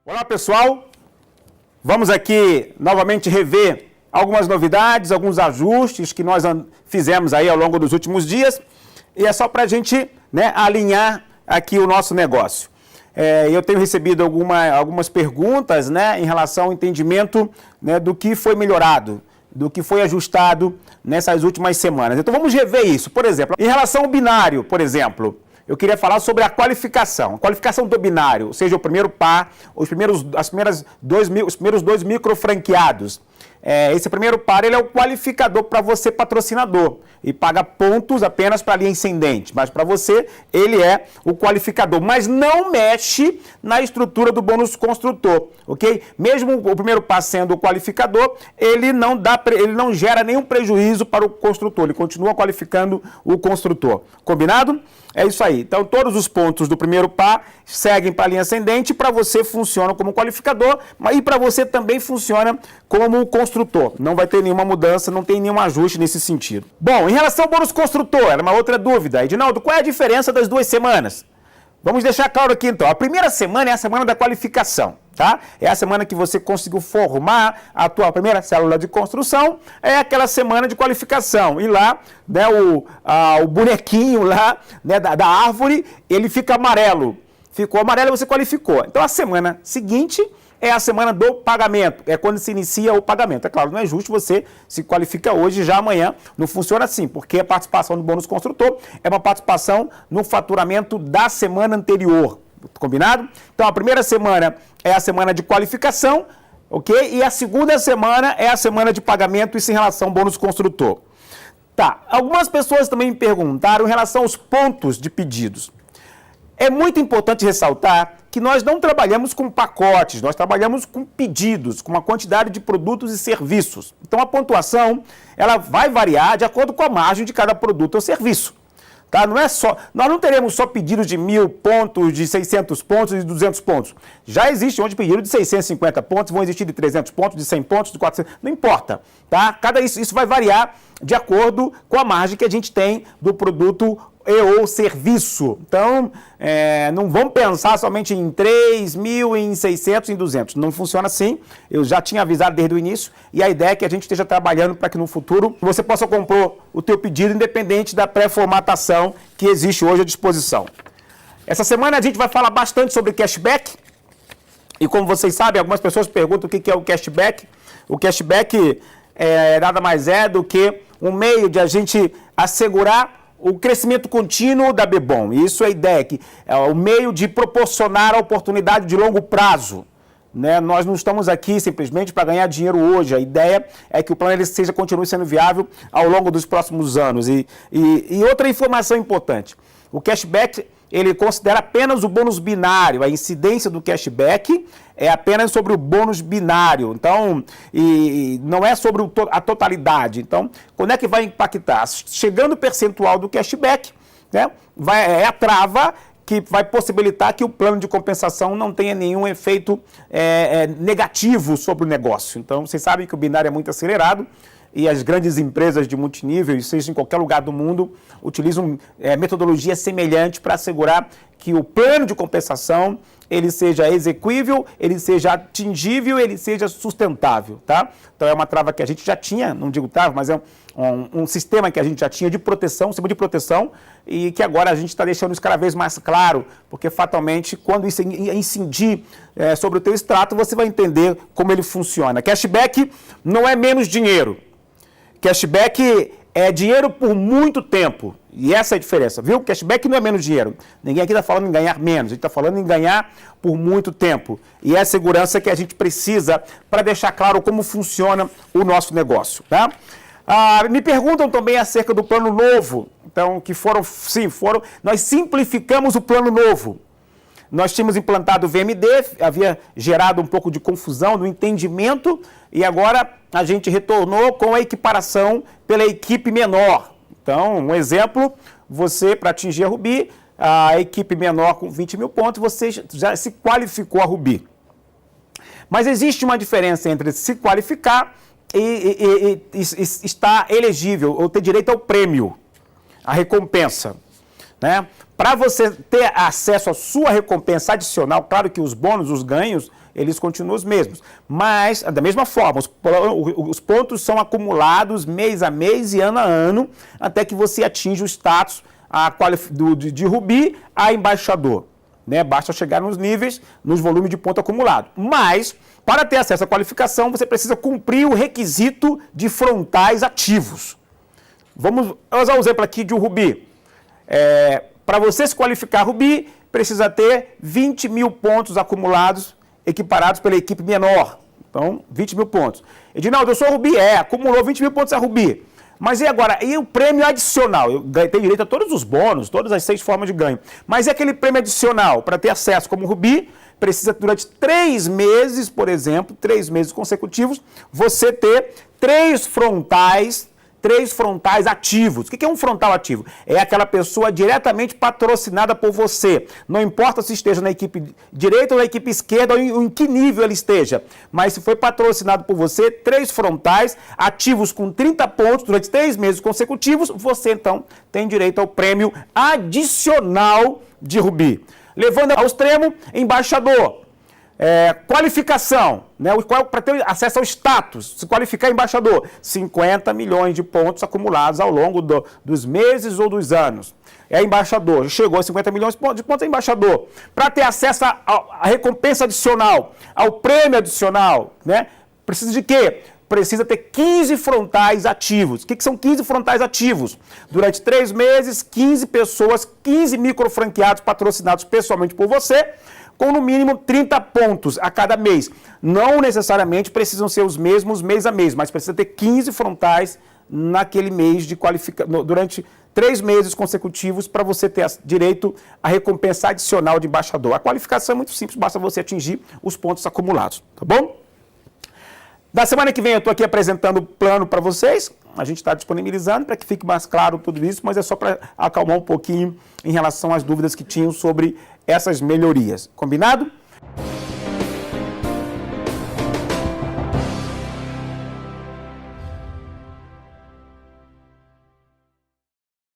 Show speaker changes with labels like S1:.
S1: Olá pessoal, vamos aqui novamente rever algumas novidades, alguns ajustes que nós fizemos aí ao longo dos últimos dias e é só para a gente alinhar aqui o nosso negócio. Eu tenho recebido algumas perguntas em relação ao entendimento do que foi melhorado, do que foi ajustado nessas últimas semanas. Então vamos rever isso. Por exemplo, em relação ao binário, por exemplo, eu queria falar sobre a qualificação do binário, ou seja, o primeiro par, os primeiros dois microfranqueados. Esse primeiro par ele é o qualificador para você, patrocinador, e paga pontos apenas para a linha ascendente, mas para você ele é o qualificador, mas não mexe na estrutura do bônus construtor, ok? Mesmo o primeiro par sendo o qualificador, ele não gera nenhum prejuízo para o construtor, ele continua qualificando o construtor, combinado? É isso aí. Então, todos os pontos do primeiro par seguem para a linha ascendente, para você funciona como qualificador, e para você também funciona como construtor. Não vai ter nenhuma mudança, não tem nenhum ajuste nesse sentido. Bom, em relação ao bônus construtor, era uma outra dúvida. Edinaldo, qual é a diferença das 2 semanas? Vamos deixar claro aqui então. A primeira semana é a semana da qualificação, tá? É a semana que você conseguiu formar a tua primeira célula de construção, é aquela semana de qualificação. E lá, o bonequinho lá, da árvore, ele fica amarelo. Ficou amarelo e você qualificou. Então a semana seguinte é a semana do pagamento, é quando se inicia o pagamento. É claro, não é justo você se qualifica hoje e já amanhã. Não funciona assim, porque a participação do bônus construtor é uma participação no faturamento da semana anterior. Combinado? Então a primeira semana é a semana de qualificação, ok? E a segunda semana é a semana de pagamento, isso em relação ao bônus construtor. Tá, algumas pessoas também me perguntaram em relação aos pontos de pedidos. É muito importante ressaltar que nós não trabalhamos com pacotes, nós trabalhamos com pedidos, com uma quantidade de produtos e serviços. Então a pontuação ela vai variar de acordo com a margem de cada produto ou serviço. Tá? Nós não teremos só pedidos de 1.000 pontos, de 600 pontos e de 200 pontos. Já existe hoje pedido de 650 pontos, vão existir de 300 pontos, de 100 pontos, de 400, não importa. Tá? Isso vai variar de acordo com a margem que a gente tem do produto ou serviço. Então, não vamos pensar somente em 3.000, em 600, em 200. Não funciona assim. Eu já tinha avisado desde o início e a ideia é que a gente esteja trabalhando para que no futuro você possa comprar o teu pedido independente da pré-formatação que existe hoje à disposição. Essa semana a gente vai falar bastante sobre cashback e como vocês sabem, algumas pessoas perguntam o que é o cashback. O cashback nada mais é do que um meio de a gente assegurar o crescimento contínuo da Bebom. Isso é a ideia, que é o meio de proporcionar a oportunidade de longo prazo. Nós não estamos aqui simplesmente para ganhar dinheiro hoje. A ideia é que o plano continue sendo viável ao longo dos próximos anos. E outra informação importante, o cashback ele considera apenas o bônus binário, a incidência do cashback é apenas sobre o bônus binário, então, e não é sobre a totalidade. Então, quando é que vai impactar? Chegando o percentual do cashback, é a trava que vai possibilitar que o plano de compensação não tenha nenhum efeito negativo sobre o negócio. Então, vocês sabem que o binário é muito acelerado, e as grandes empresas de multinível, seja em qualquer lugar do mundo, utilizam metodologia semelhante para assegurar que o plano de compensação ele seja execuível, ele seja atingível, ele seja sustentável, tá? Então é uma trava que a gente já tinha, não digo trava, mas é um sistema que a gente já tinha de proteção, um sistema de proteção, e que agora a gente está deixando isso cada vez mais claro, porque fatalmente, quando isso incidir sobre o teu extrato, você vai entender como ele funciona. Cashback não é menos dinheiro. Cashback é dinheiro por muito tempo. E essa é a diferença, viu? Cashback não é menos dinheiro. Ninguém aqui está falando em ganhar menos, a gente está falando em ganhar por muito tempo. E é a segurança que a gente precisa para deixar claro como funciona o nosso negócio, tá? Me perguntam também acerca do plano novo. Então, nós simplificamos o plano novo. Nós tínhamos implantado o VMD, havia gerado um pouco de confusão no entendimento e agora a gente retornou com a equiparação pela equipe menor. Então, um exemplo, você para atingir a Rubi, a equipe menor com 20.000 pontos, você já se qualificou a Rubi. Mas existe uma diferença entre se qualificar e estar elegível, ou ter direito ao prêmio, a recompensa. Para você ter acesso à sua recompensa adicional, claro que os bônus, os ganhos, eles continuam os mesmos. Mas, da mesma forma, os pontos são acumulados mês a mês e ano a ano, até que você atinja o status de Rubi a embaixador. Né? Basta chegar nos níveis, nos volumes de ponto acumulado. Mas, para ter acesso à qualificação, você precisa cumprir o requisito de frontais ativos. Vamos usar o exemplo aqui de um Rubi. Para você se qualificar Rubi, precisa ter 20 mil pontos acumulados, equiparados pela equipe menor. Então, 20 mil pontos. Edinaldo, eu sou Rubi. Acumulou 20 mil pontos a Rubi. Mas e agora? E o prêmio adicional? Eu tenho direito a todos os bônus, todas as 6 formas de ganho. Mas e aquele prêmio adicional? Para ter acesso como Rubi, precisa durante 3 meses, por exemplo, 3 meses consecutivos, você ter 3 frontais ativos. O que é um frontal ativo? É aquela pessoa diretamente patrocinada por você. Não importa se esteja na equipe direita ou na equipe esquerda ou em que nível ele esteja. Mas se foi patrocinado por você, 3 frontais ativos com 30 pontos durante 3 meses consecutivos, você então tem direito ao prêmio adicional de Rubi. Levando ao extremo, embaixador. Qualificação, né? Para ter acesso ao status, se qualificar embaixador, 50 milhões de pontos acumulados ao longo dos meses ou dos anos. Embaixador, chegou a 50 milhões de pontos, é embaixador. Para ter acesso à recompensa adicional, ao prêmio adicional, né? Precisa de quê? Precisa ter 15 frontais ativos. O que são 15 frontais ativos? Durante 3 meses, 15 pessoas, 15 microfranqueados patrocinados pessoalmente por você, com no mínimo 30 pontos a cada mês. Não necessariamente precisam ser os mesmos mês a mês, mas precisa ter 15 frontais naquele mês de qualificação, durante 3 meses consecutivos, para você ter direito à recompensa adicional de embaixador. A qualificação é muito simples, basta você atingir os pontos acumulados, tá bom? Da semana que vem eu estou aqui apresentando o plano para vocês. A gente está disponibilizando para que fique mais claro tudo isso, mas é só para acalmar um pouquinho em relação às dúvidas que tinham sobre essas melhorias. Combinado?